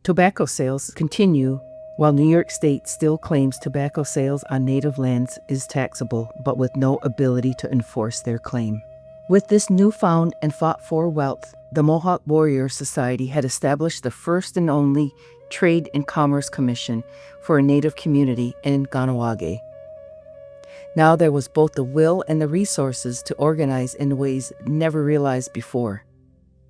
Tobacco sales continue while New York State still claims tobacco sales on native lands is taxable, but with no ability to enforce their claim. With this newfound and fought-for wealth, the Mohawk Warrior Society had established the first and only Trade and Commerce Commission for a native community in Kahnawake. Now there was both the will and the resources to organize in ways never realized before.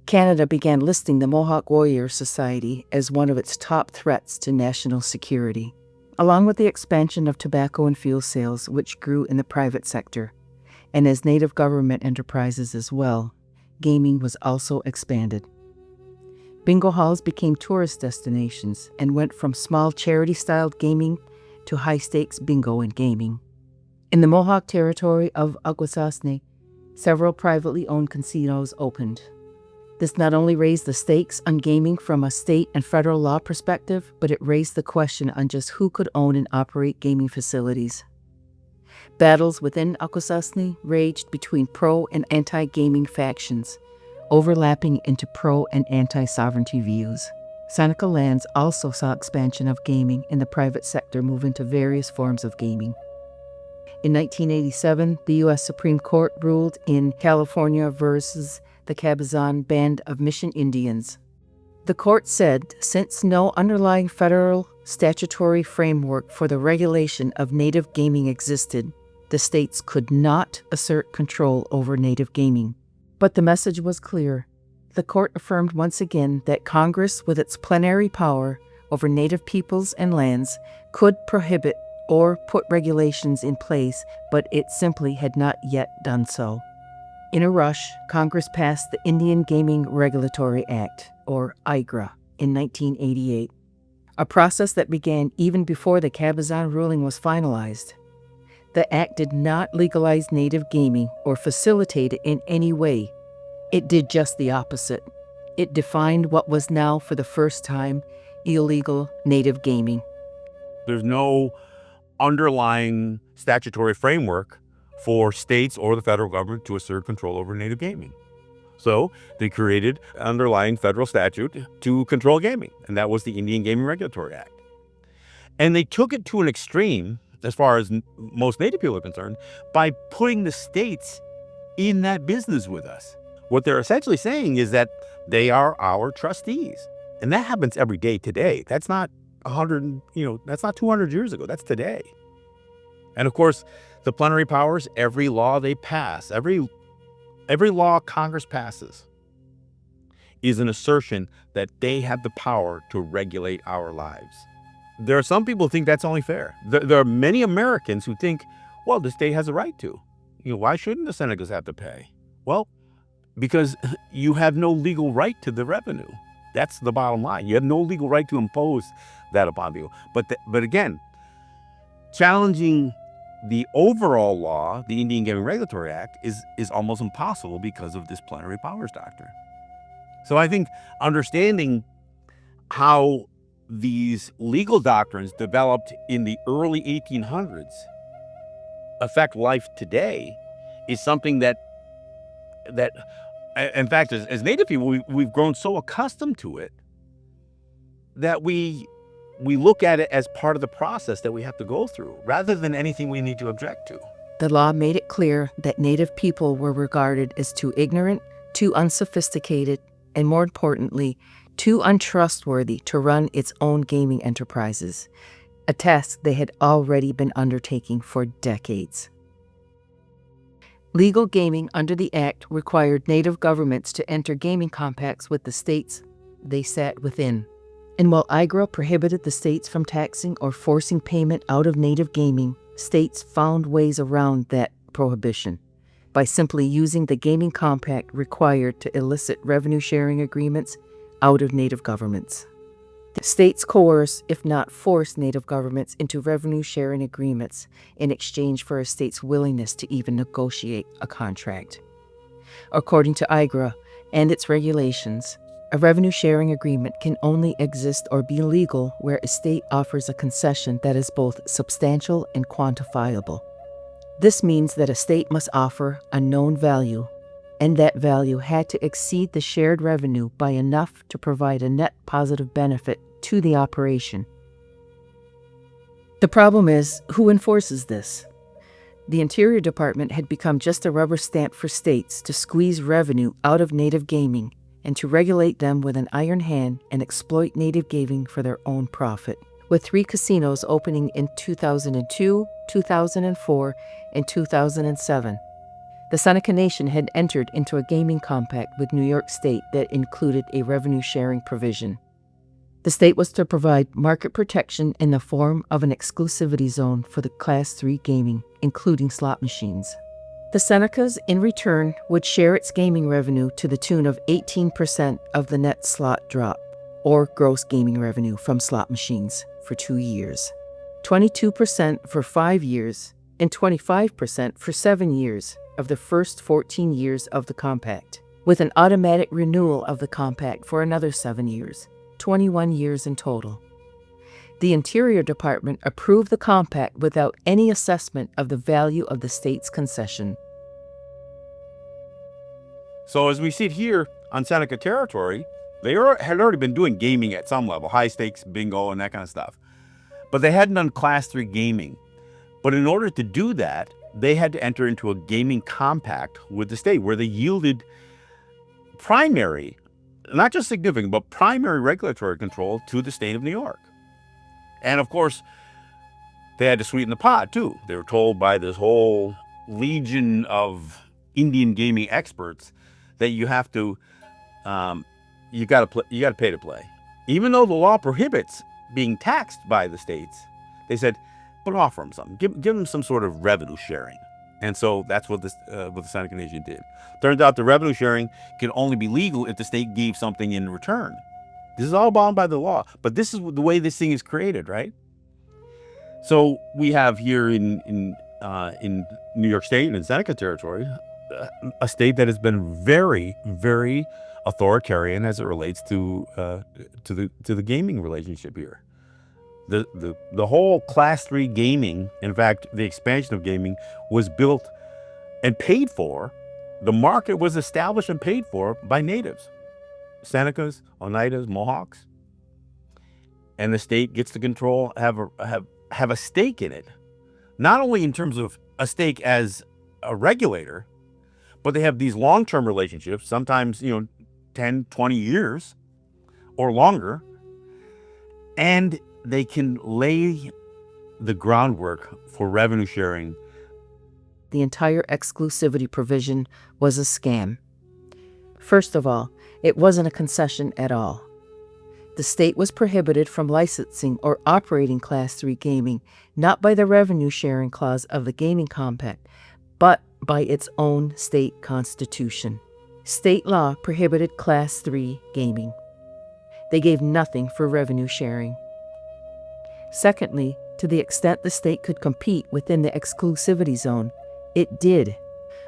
Canada began listing the Mohawk Warrior Society as one of its top threats to national security, along with the expansion of tobacco and fuel sales, which grew in the private sector, and as native government enterprises as well. Gaming was also expanded. Bingo halls became tourist destinations and went from small charity-styled gaming to high-stakes bingo and gaming. In the Mohawk territory of Akwesasne, several privately owned casinos opened. This not only raised the stakes on gaming from a state and federal law perspective, but it raised the question on just who could own and operate gaming facilities. Battles within Akwesasne raged between pro and anti-gaming factions, overlapping into pro and anti-sovereignty views. Seneca lands also saw expansion of gaming in the private sector move into various forms of gaming. In 1987, the U.S. Supreme Court ruled in California versus the Cabazon Band of Mission Indians. The court said since no underlying federal statutory framework for the regulation of native gaming existed, the states could not assert control over native gaming. But the message was clear. The court affirmed once again that Congress, with its plenary power over native peoples and lands, could prohibit or put regulations in place, but it simply had not yet done so. In a rush, Congress passed the Indian Gaming Regulatory Act, or IGRA, in 1988, a process that began even before the Cabazon ruling was finalized. The act did not legalize native gaming or facilitate it in any way. It did just the opposite. It defined what was now, for the first time, illegal native gaming. There's no underlying statutory framework for states or the federal government to assert control over native gaming. So they created an underlying federal statute to control gaming, and that was the Indian Gaming Regulatory Act. And they took it to an extreme, as far as most native people are concerned, by putting the states in that business with us. What they're essentially saying is that they are our trustees. And that happens every day today. That's not 100, that's not 200 years ago. That's today. And of course, the plenary powers, every law they pass, every law Congress passes is an assertion that they have the power to regulate our lives. There are some people who think that's only fair. There are many Americans who think, well, the state has a right to. Why shouldn't the Senecas have to pay? Well, because you have no legal right to the revenue. That's the bottom line. You have no legal right to impose that upon people. But again, challenging the overall law, the Indian Gaming Regulatory Act, is almost impossible because of this plenary powers doctrine. So I think understanding how these legal doctrines developed in the early 1800s affect life today is something that in fact, as Native people, we've grown so accustomed to it that we look at it as part of the process that we have to go through, rather than anything we need to object to. The law made it clear that Native people were regarded as too ignorant, too unsophisticated, and more importantly, too untrustworthy to run its own gaming enterprises, a task they had already been undertaking for decades. Legal gaming under the Act required Native governments to enter gaming compacts with the states they sat within. And while IGRA prohibited the states from taxing or forcing payment out of Native gaming, states found ways around that prohibition by simply using the gaming compact required to elicit revenue-sharing agreements out of Native governments. The states coerce, if not force, Native governments into revenue-sharing agreements in exchange for a state's willingness to even negotiate a contract. According to IGRA and its regulations, a revenue-sharing agreement can only exist or be legal where a state offers a concession that is both substantial and quantifiable. This means that a state must offer a known value, and that value had to exceed the shared revenue by enough to provide a net positive benefit to the operation. The problem is, who enforces this? The Interior Department had become just a rubber stamp for states to squeeze revenue out of native gaming and to regulate them with an iron hand and exploit native gaming for their own profit. With 3 casinos opening in 2002, 2004, and 2007, the Seneca Nation had entered into a gaming compact with New York State that included a revenue-sharing provision. The state was to provide market protection in the form of an exclusivity zone for the Class 3 gaming, including slot machines. The Senecas, in return, would share its gaming revenue to the tune of 18% of the net slot drop, or gross gaming revenue from slot machines, for 2 years, 22% for 5 years, and 25% for 7 years of the first 14 years of the compact, with an automatic renewal of the compact for another 7 years, 21 years in total. The Interior Department approved the compact without any assessment of the value of the state's concession. So as we see it here on Seneca territory, they had already been doing gaming at some level, high stakes, bingo, and that kind of stuff. But they hadn't done Class 3 gaming. But in order to do that, they had to enter into a gaming compact with the state where they yielded primary, not just significant, but primary regulatory control to the state of New York. And of course, they had to sweeten the pot too. They were told by this whole legion of Indian gaming experts that you have to, you got to pay to play. Even though the law prohibits being taxed by the states, they said, but offer them something. Give them some sort of revenue sharing. And so that's what the Seneca Nation did. Turns out the revenue sharing can only be legal if the state gave something in return. This is all bound by the law, but this is the way this thing is created, right? So we have here in New York State and in Seneca territory, a state that has been very, very authoritarian as it relates to the gaming relationship here. The whole Class 3 gaming, in fact, the expansion of gaming was built and paid for. The market was established and paid for by natives, Senecas, Oneidas, Mohawks, and the state gets to control, have a stake in it, not only in terms of a stake as a regulator, but they have these long-term relationships, sometimes 10, 20 years or longer, and they can lay the groundwork for revenue sharing. The entire exclusivity provision was a scam. First of all, it wasn't a concession at all. The state was prohibited from licensing or operating Class 3 gaming, not by the revenue sharing clause of the gaming compact, but by its own state constitution. State law prohibited Class 3 gaming. They gave nothing for revenue sharing. Secondly, to the extent the state could compete within the exclusivity zone, it did.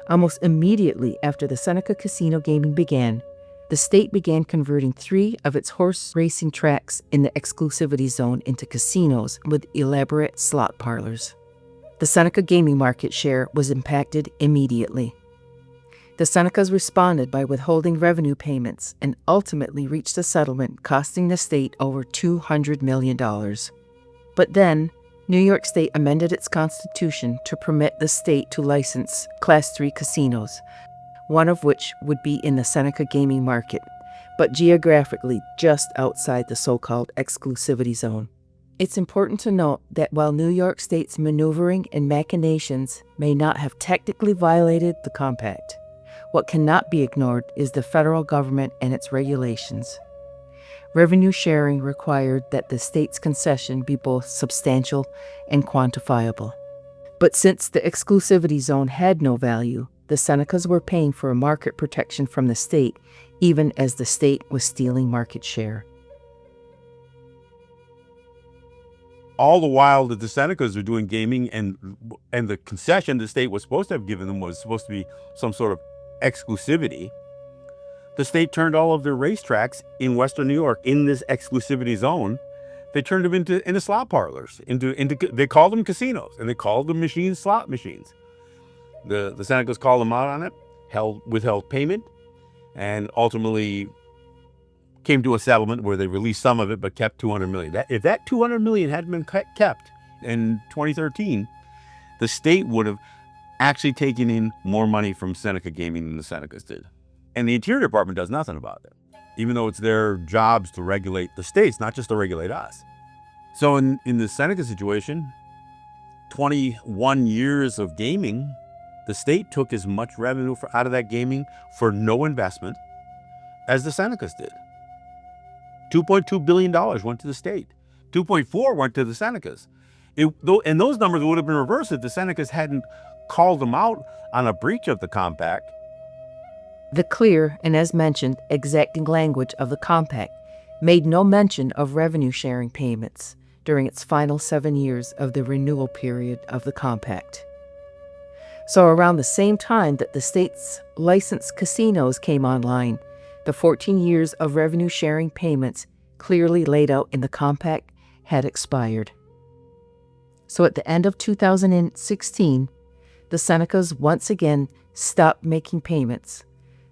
Almost immediately after the Seneca casino gaming began, the state began converting 3 of its horse racing tracks in the exclusivity zone into casinos with elaborate slot parlors. The Seneca gaming market share was impacted immediately. The Senecas responded by withholding revenue payments and ultimately reached a settlement costing the state over $200 million. But then, New York State amended its constitution to permit the state to license Class 3 casinos, one of which would be in the Seneca gaming market, but geographically just outside the so-called exclusivity zone. It's important to note that while New York State's maneuvering and machinations may not have technically violated the compact, what cannot be ignored is the federal government and its regulations. Revenue sharing required that the state's concession be both substantial and quantifiable. But since the exclusivity zone had no value, the Senecas were paying for a market protection from the state, even as the state was stealing market share. All the while that the Senecas are doing gaming, and the concession the state was supposed to have given them was supposed to be some sort of exclusivity, the state turned all of their racetracks in Western New York in this exclusivity zone. They turned them into slot parlors, they called them casinos, and they called them machines slot machines. The Senecas called them out on it, withheld payment, and ultimately came to a settlement where they released some of it but kept $200 million. If that $200 million hadn't been kept in 2013, the state would have actually taken in more money from Seneca Gaming than the Senecas did. And the Interior Department does nothing about it, even though it's their jobs to regulate the states, not just to regulate us. So in the Seneca situation, 21 years of gaming, the state took as much revenue out of that gaming for no investment as the Senecas did. $2.2 billion went to the state. 2.4 went to the Senecas. And those numbers would have been reversed if the Senecas hadn't called them out on a breach of the compact. The clear and, as mentioned, exacting language of the compact made no mention of revenue-sharing payments during its final 7 years of the renewal period of the compact. So around the same time that the state's licensed casinos came online, the 14 years of revenue-sharing payments clearly laid out in the compact had expired. So at the end of 2016, the Senecas once again stopped making payments.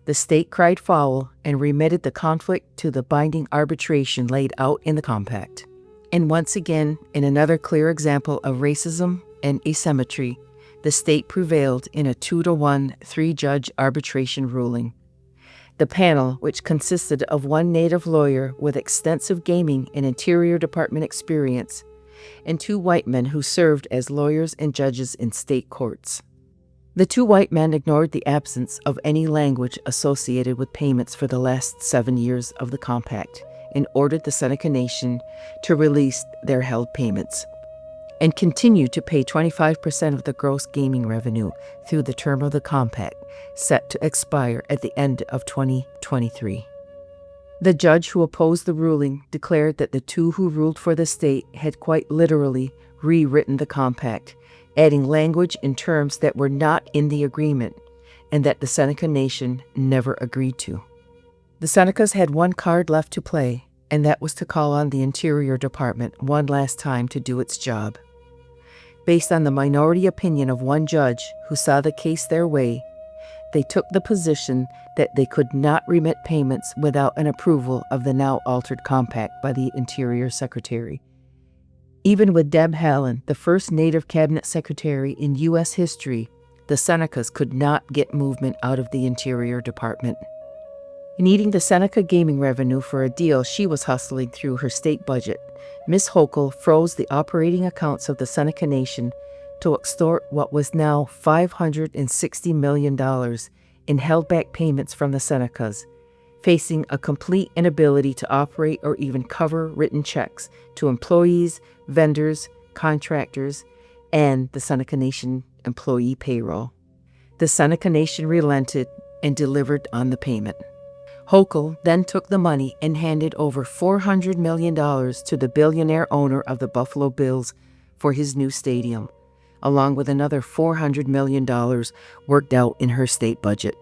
The state cried foul and remitted the conflict to the binding arbitration laid out in the compact. And once again, in another clear example of racism and asymmetry, the state prevailed in a 2-to-1 3-judge arbitration ruling. The panel, which consisted of one Native lawyer with extensive gaming and Interior Department experience, and 2 white men who served as lawyers and judges in state courts. The 2 white men ignored the absence of any language associated with payments for the last 7 years of the compact and ordered the Seneca Nation to release their held payments and continue to pay 25% of the gross gaming revenue through the term of the compact, set to expire at the end of 2023. The judge who opposed the ruling declared that the 2 who ruled for the state had quite literally rewritten the compact, adding language in terms that were not in the agreement and that the Seneca Nation never agreed to. The Senecas had one card left to play, and that was to call on the Interior Department one last time to do its job. Based on the minority opinion of one judge who saw the case their way, they took the position that they could not remit payments without an approval of the now altered compact by the Interior Secretary. Even with Deb Haaland, the first Native Cabinet Secretary in U.S. history, the Senecas could not get movement out of the Interior Department. Needing the Seneca gaming revenue for a deal she was hustling through her state budget, Ms. Hochul froze the operating accounts of the Seneca Nation to extort what was now $560 million in held-back payments from the Senecas, facing a complete inability to operate or even cover written checks to employees, vendors, contractors, and the Seneca Nation employee payroll. The Seneca Nation relented and delivered on the payment. Hochul then took the money and handed over $400 million to the billionaire owner of the Buffalo Bills for his new stadium, along with another $400 million worked out in her state budget.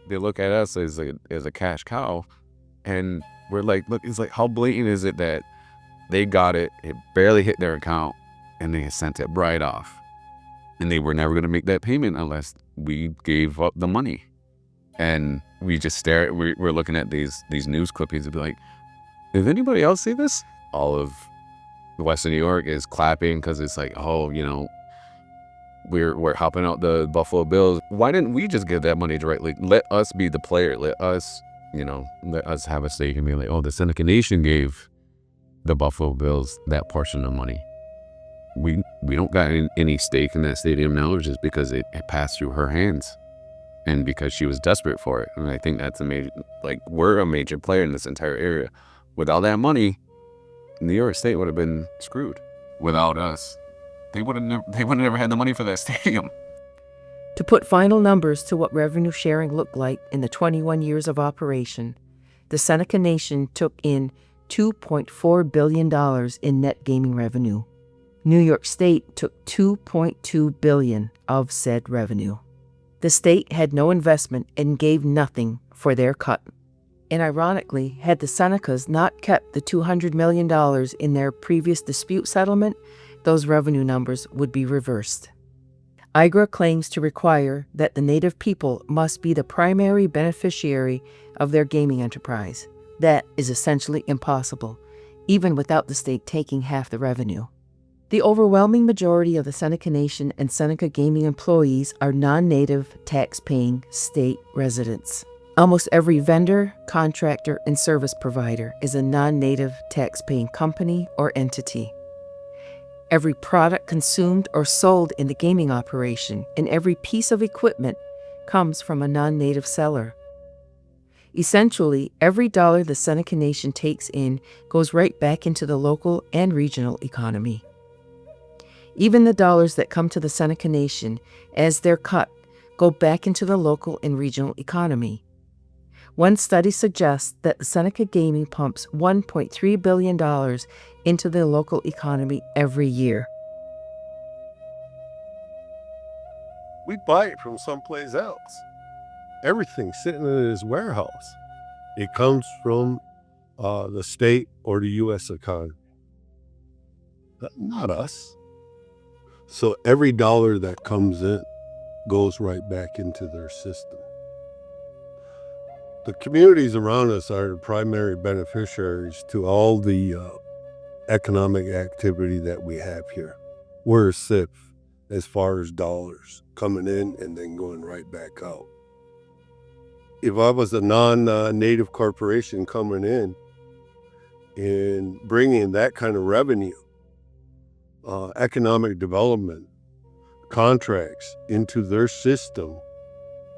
They look at us as a cash cow, and we're like, look, it's like, how blatant is it that they got it, it barely hit their account, and they sent it right off. And they were never going to make that payment unless we gave up the money. And we just stare at, we're looking at these news clippings and be like, did anybody else see this? All of Western New York is clapping because it's like, oh, you know, we're helping out the Buffalo Bills. Why didn't we just give that money directly? Let us be the player. Let us have a stake and be like, oh, the Seneca Nation gave the Buffalo Bills that portion of money. We don't got any stake in that stadium now, just because it passed through her hands and because she was desperate for it. And I think that's a major, like, we're a major player in this entire area. Without that money, New York State would have been screwed. Without us, they would have never had the money for that stadium. To put final numbers to what revenue sharing looked like in the 21 years of operation, the Seneca Nation took in $2.4 billion in net gaming revenue. New York State took $2.2 billion of said revenue. The state had no investment and gave nothing for their cut. And ironically, had the Senecas not kept the $200 million in their previous dispute settlement, those revenue numbers would be reversed. IGRA claims to require that the Native people must be the primary beneficiary of their gaming enterprise. That is essentially impossible, even without the state taking half the revenue. The overwhelming majority of the Seneca Nation and Seneca gaming employees are non-native, tax-paying state residents. Almost every vendor, contractor, and service provider is a non-native, tax-paying company or entity. Every product consumed or sold in the gaming operation and every piece of equipment comes from a non-native seller. Essentially, every dollar the Seneca Nation takes in goes right back into the local and regional economy. Even the dollars that come to the Seneca Nation, as they're cut, go back into the local and regional economy. One study suggests that the Seneca Gaming pumps $1.3 billion into the local economy every year. We buy it from someplace else. Everything's sitting in his warehouse. It comes from the state or the U.S. economy. Not us. So every dollar that comes in goes right back into their system. The communities around us are the primary beneficiaries to all the economic activity that we have here. We're a SIF as far as dollars coming in and then going right back out. If I was a non-native corporation coming in and bringing that kind of revenue, economic development, contracts into their system,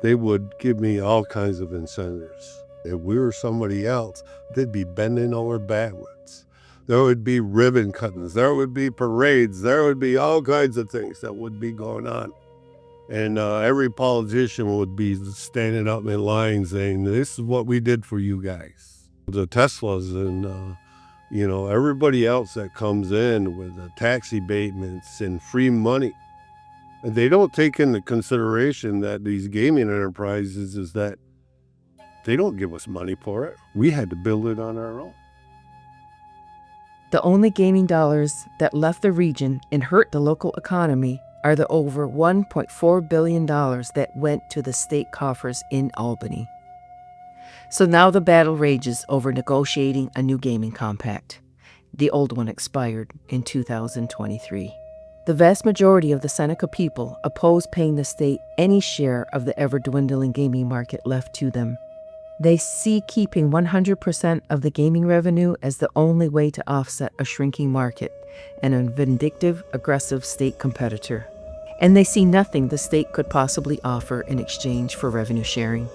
they would give me all kinds of incentives. If we were somebody else, they'd be bending over backwards. There would be ribbon cuttings, there would be parades, there would be all kinds of things that would be going on. And every politician would be standing up in line saying, this is what we did for you guys. The Teslas and everybody else that comes in with the tax abatements and free money. And they don't take into consideration that these gaming enterprises is that they don't give us money for it. We had to build it on our own. The only gaming dollars that left the region and hurt the local economy are the over $1.4 billion that went to the state coffers in Albany. So now the battle rages over negotiating a new gaming compact. The old one expired in 2023. The vast majority of the Seneca people oppose paying the state any share of the ever-dwindling gaming market left to them. They see keeping 100% of the gaming revenue as the only way to offset a shrinking market and a vindictive, aggressive state competitor. And they see nothing the state could possibly offer in exchange for revenue sharing.